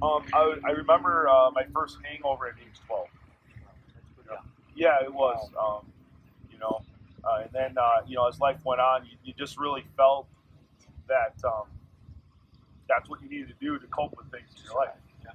I remember my first hangover at age 12. Yeah, it was. You know, and then you know, as life went on, you just really felt that that's what you needed to do to cope with things in your life. Yeah.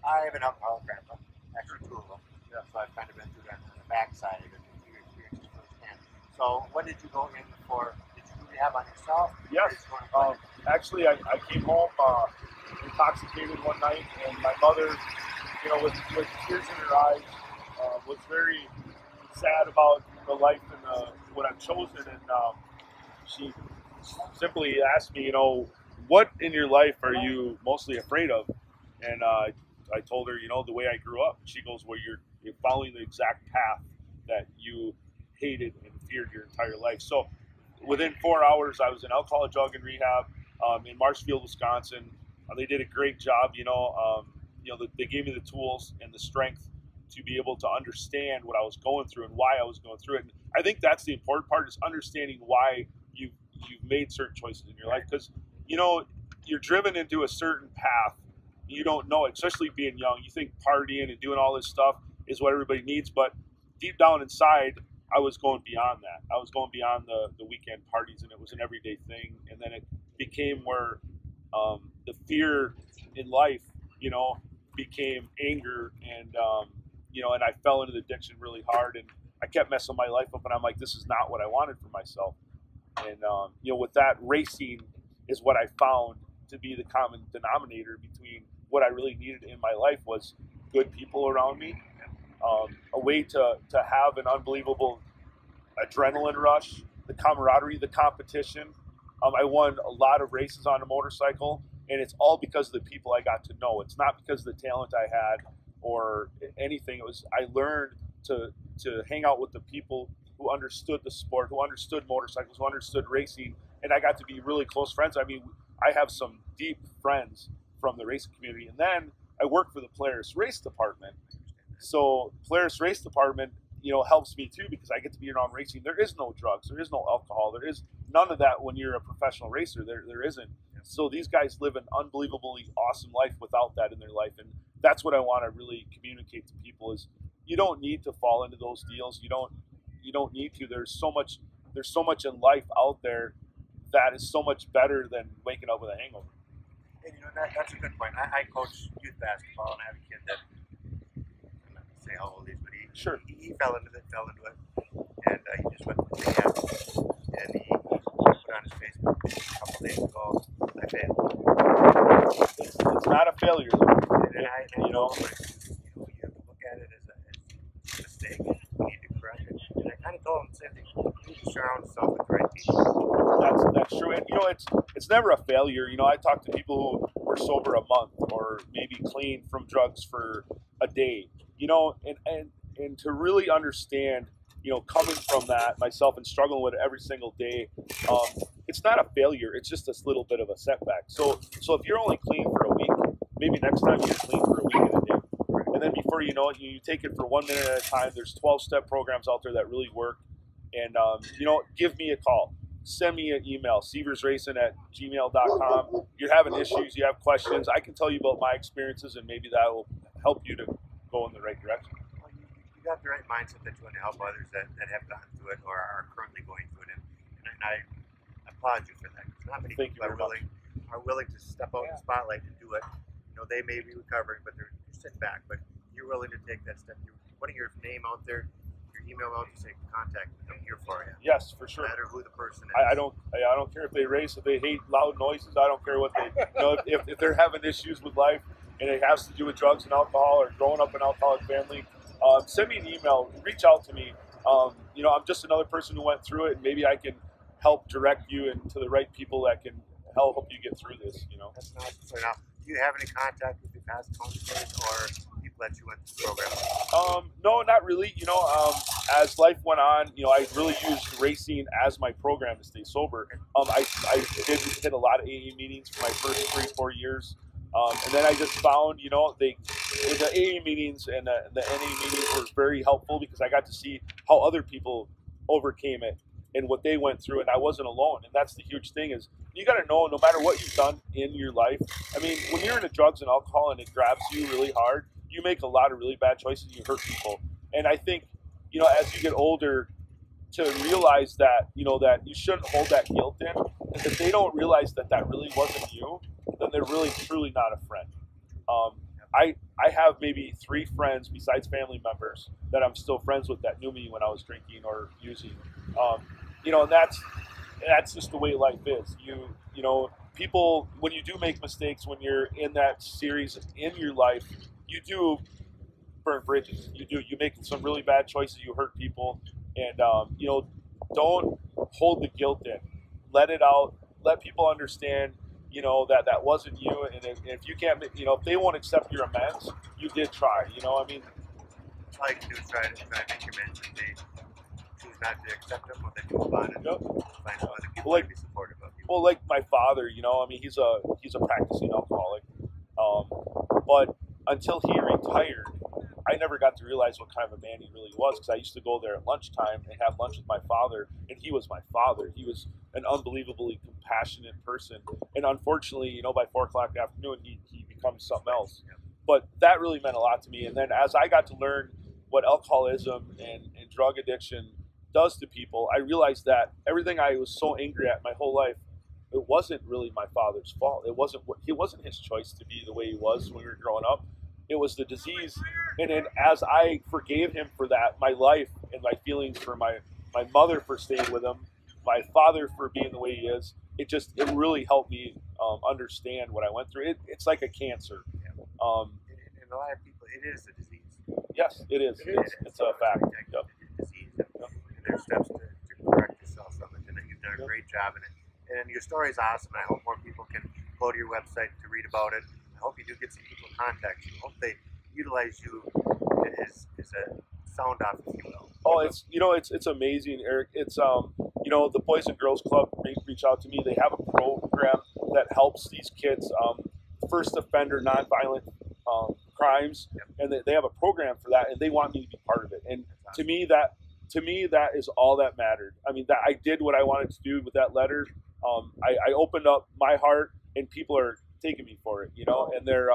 I have an alcoholic grandpa, actually two of them. Yeah. So I've kind of been through that on the backside of it, a few experiences firsthand. So what did you go in for? Did you do rehab on yourself? Yes. Actually, I came home intoxicated one night, and my mother, you know, with tears in her eyes, was very sad about the life and what I've chosen, and she simply asked me, you know, what in your life are you mostly afraid of? And I told her, you know, the way I grew up. She goes, well, you're following the exact path that you hated and feared your entire life. So within 4 hours, I was in alcohol, drug, and rehab in Marshfield, Wisconsin. They did a great job. They gave me the tools and the strength to be able to understand what I was going through and why I was going through it. And I think that's the important part, is understanding why you've made certain choices in your life. Because, you know, you're driven into a certain path. You don't know it, especially being young. You think partying and doing all this stuff is what everybody needs. But deep down inside, I was going beyond that. I was going beyond the weekend parties, and it was an everyday thing. And then it became where the fear in life, you know, became anger, and and I fell into the addiction really hard, and I kept messing my life up, and I'm like, this is not what I wanted for myself. And with that, racing is what I found to be the common denominator between what I really needed in my life was good people around me, a way to have an unbelievable adrenaline rush, the camaraderie, the competition. I won a lot of races on a motorcycle, and it's all because of the people I got to know. It's not because of the talent I had or anything. It was, I learned to hang out with the people who understood the sport, who understood motorcycles, who understood racing, and I got to be really close friends. I mean, I have some deep friends from the racing community, and then I work for the Polaris Race Department. So Polaris Race Department, you know, helps me too, because I get to be around racing. There is no drugs, there is no alcohol, there is none of that when you're a professional racer. There isn't. So these guys live an unbelievably awesome life without that in their life, and that's what I want to really communicate to people: is you don't need to fall into those deals. You don't need to. There's so much in life out there that is so much better than waking up with a hangover. And you know, that's a good point. I coach youth basketball, and I have a kid that, I'm not gonna say how old he is, but he fell into it, and he just went to rehab, and he put on his Facebook a couple days ago, I failed. It's not a failure. You know, you have to look at it as a mistake. You need to correct it. And I kind of told him the same thing. You need to surround yourself with the right people. That's true. And, you know, it's never a failure. You know, I talk to people who were sober a month or maybe clean from drugs for a day, you know, and to really understand, you know, coming from that myself and struggling with it every single day, it's not a failure. It's just a little bit of a setback. So if you're only clean for a week, maybe next time you're clean for a week and a day. And then before you know it, you take it for 1 minute at a time. There's 12-step programs out there that really work. And, give me a call. Send me an email, seaversracing@gmail.com. You're having issues, you have questions. I can tell you about my experiences, and maybe that will help you to go in the right direction. Well, you got the right mindset that you want to help others that have gone through it or are currently going through it. And I applaud you for that. Not many people are willing to step out in the spotlight and do it. You know, they may be recovering, but they're sitting back. But you're willing to take that step. You're putting your name out there, your email out, to say contact me. I'm here for you. Yes, for sure. No matter who the person is. I don't care if they race, if they hate loud noises. I don't care what they, if they're having issues with life and it has to do with drugs and alcohol or growing up in an alcoholic family. Send me an email. Reach out to me. I'm just another person who went through it, and maybe I can help direct you into the right people that can help you get through this. You know. That's nice. So now, do you have any contact with your past counselors or people that you went through the program? No, not really. As life went on, I really used racing as my program to stay sober. I did hit a lot of AA meetings for my first 3-4 years. And then I just found, the AA meetings and the NA meetings were very helpful because I got to see how other people overcame it. and what they went through, and I wasn't alone. And that's the huge thing is you got to know no matter what you've done in your life. I mean, when you're into drugs and alcohol and it grabs you really hard, you make a lot of really bad choices and you hurt people. And I think, as you get older, to realize that, that you shouldn't hold that guilt in, and if they don't realize that that really wasn't you, then they're really truly not a friend. I have maybe 3 friends besides family members that I'm still friends with that knew me when I was drinking or using. And that's just the way life is. People, when you do make mistakes, when you're in that series in your life, you do burn bridges. You make some really bad choices. You hurt people, and don't hold the guilt in. Let it out. Let people understand. That wasn't you, and if you can't, if they won't accept your amends, you did try. All you can do is try to make amends. If they choose not to accept them, well, then you move on and find other people to be supportive of you. Well, like my father, he's a practicing alcoholic, but until he retired, I never got to realize what kind of a man he really was, because I used to go there at lunchtime and have lunch with my father, and he was my father. He was an unbelievably compassionate person, and unfortunately, by 4 o'clock in the afternoon, he becomes something else. But that really meant a lot to me. And then as I got to learn what alcoholism and drug addiction does to people, I realized that everything I was so angry at my whole life, it wasn't really my father's fault. It wasn't his choice to be the way he was when we were growing up. It was the disease. And then as I forgave him for that, my life and my feelings for my mother for staying with him, my father for being the way he is, it really helped me understand what I went through. It's like a cancer. And a lot of people, it is a disease. Yes, it is. It's a fact. Yep. Disease, and there's steps to correct yourself from it. And you've done a great job in it. And your story is awesome. I hope more people can go to your website to read about it. I hope you do get some people to contact you. I hope they utilize you as a sound off, if you will. Oh, it's amazing, Eric. It's the Boys and Girls Club reach out to me. They have a program that helps these kids, first offender nonviolent crimes, and they have a program for that, and they want me to be part of it. And to me that is all that mattered. I mean, that I did what I wanted to do with that letter. I opened up my heart, and people are taking me for it, and they're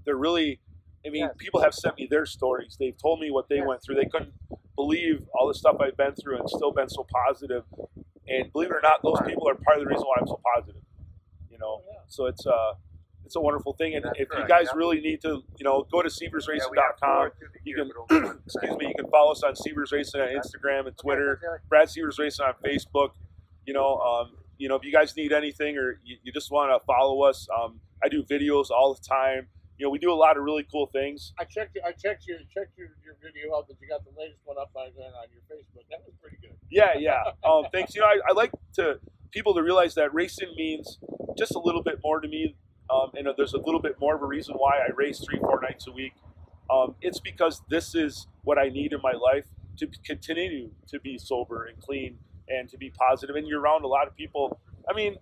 really. I mean, people have sent me their stories. They've told me what they went through. They couldn't believe all the stuff I've been through and still been so positive. And believe it or not, those people are part of the reason why I'm so positive. So it's a wonderful thing. And if you guys really need to, go to SeaversRacing.com. You can, you can follow us on Seavers Racing on Instagram and Twitter. Brad Seavers Racing on Facebook. If you guys need anything or you just want to follow us, I do videos all the time. We do a lot of really cool things. I checked your video out that you got the latest one up on your Facebook. That was pretty good. Yeah. Thanks. I like people to realize that racing means just a little bit more to me. And there's a little bit more of a reason why I race 3-4 nights a week. It's because this is what I need in my life to continue to be sober and clean and to be positive. And you're around a lot of people. I mean,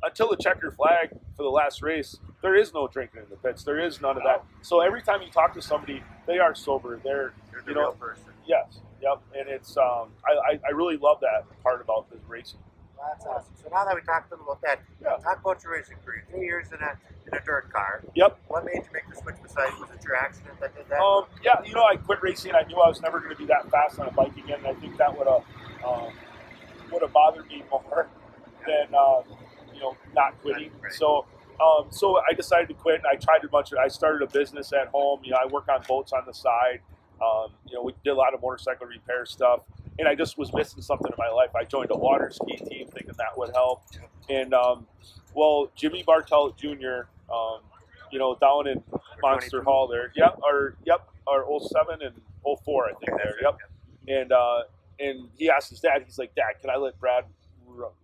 until the checker flag for the last race, there is no drinking in the pits. There is none of that. So every time you talk to somebody, they are sober. They're the real person. Yes. Yep. And it's I really love that part about this racing. That's awesome. So now that we talked a little about that, talk about your racing career. 3 years in a dirt car. Yep. What made you make the switch besides, was it your accident that did that? I quit racing. I knew I was never going to be that fast on a bike again. And I think that would have bothered me more than not quitting. Right. So I decided to quit, and I tried a bunch of. I started a business at home. I work on boats on the side. We did a lot of motorcycle repair stuff, and I just was missing something in my life. I joined a water ski team, thinking that would help. And Jimmy Bartelt Jr. Down in Monster Hall there. Or 07 and 04, I think there. Yep. And he asked his dad. He's like, "Dad, can I let Brad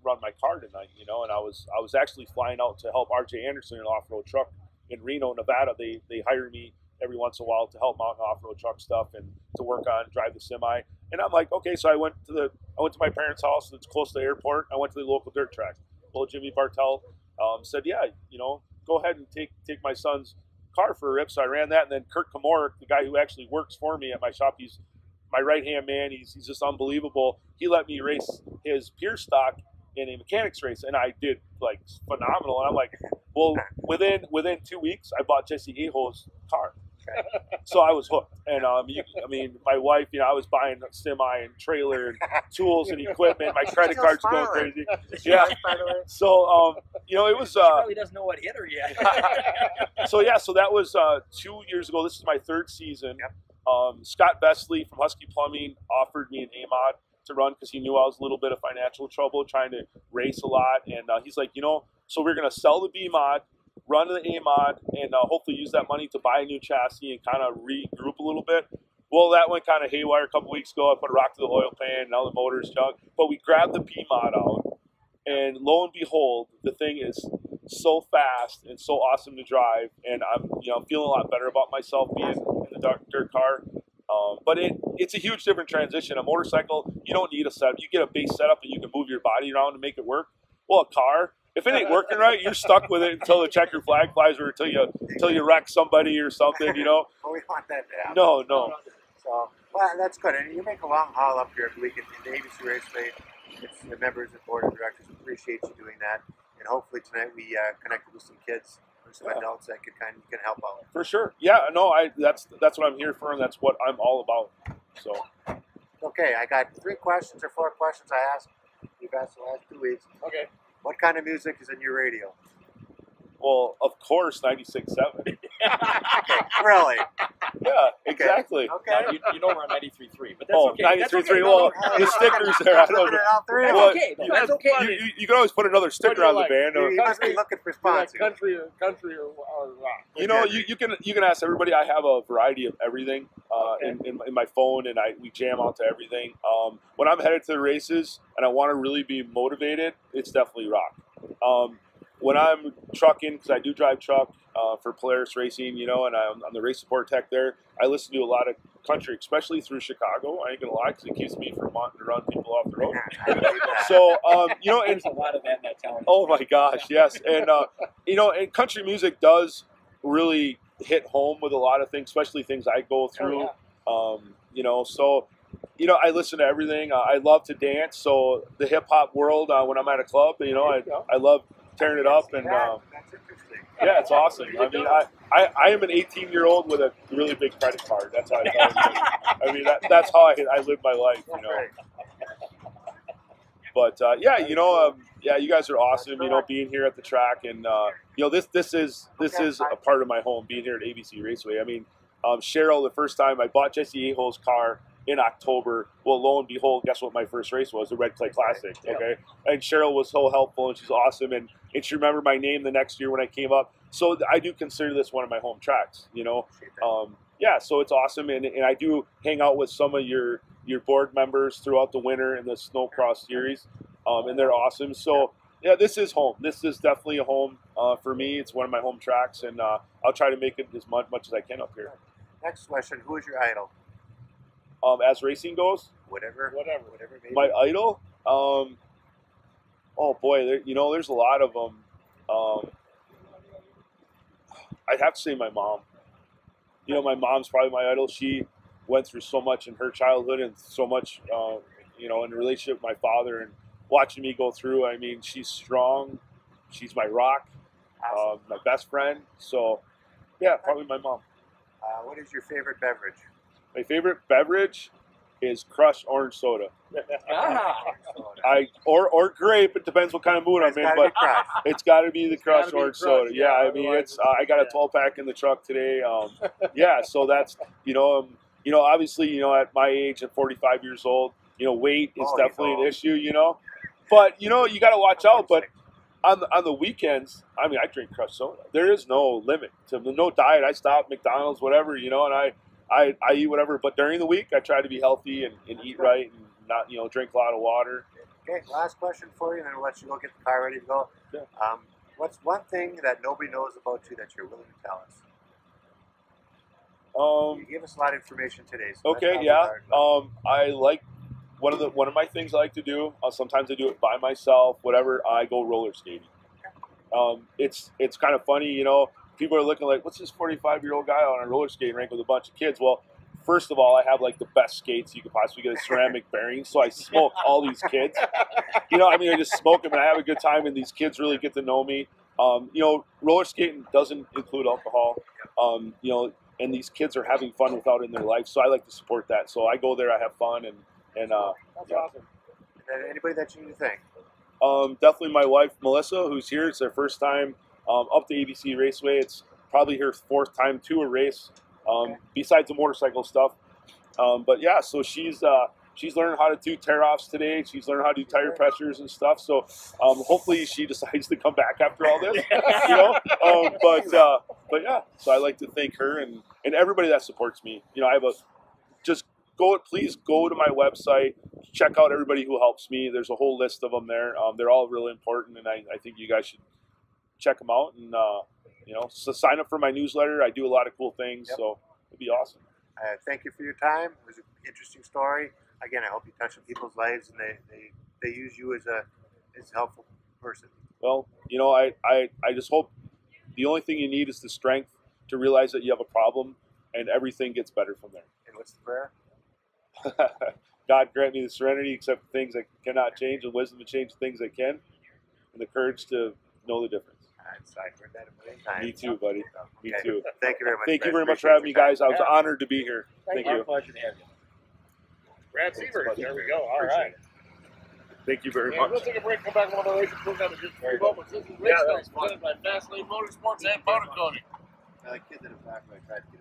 run my car tonight?" And I was actually flying out to help RJ Anderson in an off-road truck in Reno, Nevada. They hire me every once in a while to help out in off-road truck stuff and to drive the semi. And I'm like, okay, so I went to my parents' house that's close to the airport. I went to the local dirt track. Well, Jimmy Bartelt said, "Yeah, go ahead and take my son's car for a rip." So I ran that, and then Kurt Kamorek, the guy who actually works for me at my shop, he's my right-hand man, he's just unbelievable. He let me race his Pierce stock in a mechanics race, and I did like phenomenal. And I'm like, well, within 2 weeks, I bought Jesse Aho's car. So I was hooked. And I mean, my wife, I was buying a semi and trailer and tools and equipment. My credit card's going crazy. Yeah. So it was. She probably doesn't know what hit her yet. So that was 2 years ago. This is my third season. Yep. Scott Besley from Husky Plumbing offered me an A-Mod to run because he knew I was a little bit of financial trouble trying to race a lot. And he's like, so we're going to sell the B-Mod, run the A-Mod, and hopefully use that money to buy a new chassis and kind of regroup a little bit. Well, that went kind of haywire a couple weeks ago. I put a rock to the oil pan, now the motor's junk. But we grabbed the B-Mod out, and lo and behold, the thing is so fast and so awesome to drive. And I'm feeling a lot better about myself being in the dirt car. But it's a huge different transition. A motorcycle, you don't need a setup. You get a base setup and you can move your body around to make it work. Well, a car, if it ain't working right, you're stuck with it until the checker flag flies or until you wreck somebody or something, Well, we want that to happen. No. So, well, that's good. And you make a long haul up here every week at the ABC Raceway. It's the members and board of directors appreciate you doing that. And hopefully tonight we connected with some kids or some adults that can help out. For sure. Yeah, no, that's what I'm here for, and that's what I'm all about. So. Okay, I got 4 questions I asked. You've asked the last 2 weeks. Okay. What kind of music is in your radio? Well, of course, 96.7. Really? Yeah, exactly. Okay. We're on 93.3, but that's okay. 93.3. Well, the stickers there, I don't know. That's Well, okay. That's okay. You can always put another sticker on the band. You must be looking for sponsors. Country or rock. You can ask everybody. I have a variety of everything in my phone, and we jam out to everything. When I'm headed to the races and I want to really be motivated, it's definitely rock. When I'm trucking, because I do drive truck for Polaris Racing, and I'm the race support tech there, I listen to a lot of country, especially through Chicago. I ain't gonna lie, because it keeps me from wanting to run people off the road. So, there's a lot of that in that town. Oh my gosh, yes, and and country music does really hit home with a lot of things, especially things I go through. So. I listen to everything. I love to dance. So the hip hop world, when I'm at a club, I love tearing it up, and that's interesting. Yeah, it's awesome. I mean, I am an 18-year-old with a really big credit card. That's how I mean, that's how I live my life. But you guys are awesome. Being here at the track, and this is a part of my home. Being here at ABC Raceway. I mean, Cheryl, the first time I bought Jesse Aho's car in October, well, lo and behold, guess what my first race was? The Red Clay Classic, okay? And Cheryl was so helpful, and she's awesome, and she remembered my name the next year when I came up. So I do consider this one of my home tracks, so it's awesome, and I do hang out with some of your board members throughout the winter in the Snowcross series, and they're awesome. So, yeah, this is home. This is definitely a home for me. It's one of my home tracks, and I'll try to make it as much as I can up here. Next question, who is your idol? As racing goes, whatever. Maybe. My idol, oh boy, there's a lot of them. I'd have to say my mom. My mom's probably my idol. She went through so much in her childhood and so much, in a relationship with my father, and watching me go through. I mean, she's strong. She's my rock, my best friend. So, yeah, probably my mom. What is your favorite beverage? My favorite beverage is crushed orange soda. Or grape. It depends what kind of mood I'm in, but it's got to be the crushed orange soda. Yeah, I mean, it's. I got a 12-pack in the truck today. So that's obviously at my age, at 45 years old, weight is definitely an issue. But you got to watch out. But on the weekends, I mean, I drink crushed soda. There is no limit to no diet. I stop McDonald's, whatever, and I eat whatever, but during the week I try to be healthy and eat right and not drink a lot of water. Okay, last question for you, and then we'll let you go get the car ready to go. Yeah. What's one thing that nobody knows about you that you're willing to tell us? You gave us a lot of information today. So okay, yeah. I like one of my things I like to do. Sometimes I do it by myself. Whatever, I go roller skating. It's kind of funny, People are looking like, what's this 45-year-old guy on a roller skating rink with a bunch of kids? Well, first of all, I have like the best skates you could possibly get, a ceramic bearing. So I smoke all these kids. You know, I mean, I just smoke them and I have a good time, and these kids really get to know me. You know, roller skating doesn't include alcohol. You know, and these kids are having fun without it in their life. So I like to support that. So I go there, I have fun, and That's yeah. awesome. And anybody that you need to thank? Definitely my wife, Melissa, who's here. It's their first time up to ABC Raceway. It's probably her 4th time to a race, besides the motorcycle stuff. But yeah, so she's learning how to do tear-offs today. She's learning how to do tire pressures and stuff. So hopefully she decides to come back after all this, you know. But yeah, so I like to thank her and everybody that supports me. You know, I have please go to my website, check out everybody who helps me. There's a whole list of them there. They're all really important, and I think you guys should check them out. And you know, so sign up for my newsletter. I do a lot of cool things, so it'd be awesome. Thank you for your time. It was an interesting story. Again, I hope you touch on people's lives and they use you as a helpful person. Well, you know, I just hope the only thing you need is the strength to realize that you have a problem, and everything gets better from there. And what's the prayer? God grant me the serenity to accept the things I cannot change, and wisdom to change the things I can, and the courage to know the difference. I've heard that a million times. Me too, buddy. Me too. Thank you very much. Thank you very much for having me, guys. I was honored to be here. Thank you. Our pleasure to have you. Brad Seavers, there we go. All right. Thank you very We'll much. take a break, come back with another racing program in just 3 moments. This is Race Nights presented by Fastlane Motorsports and Motor Coating. I like kids in the back, I tried to get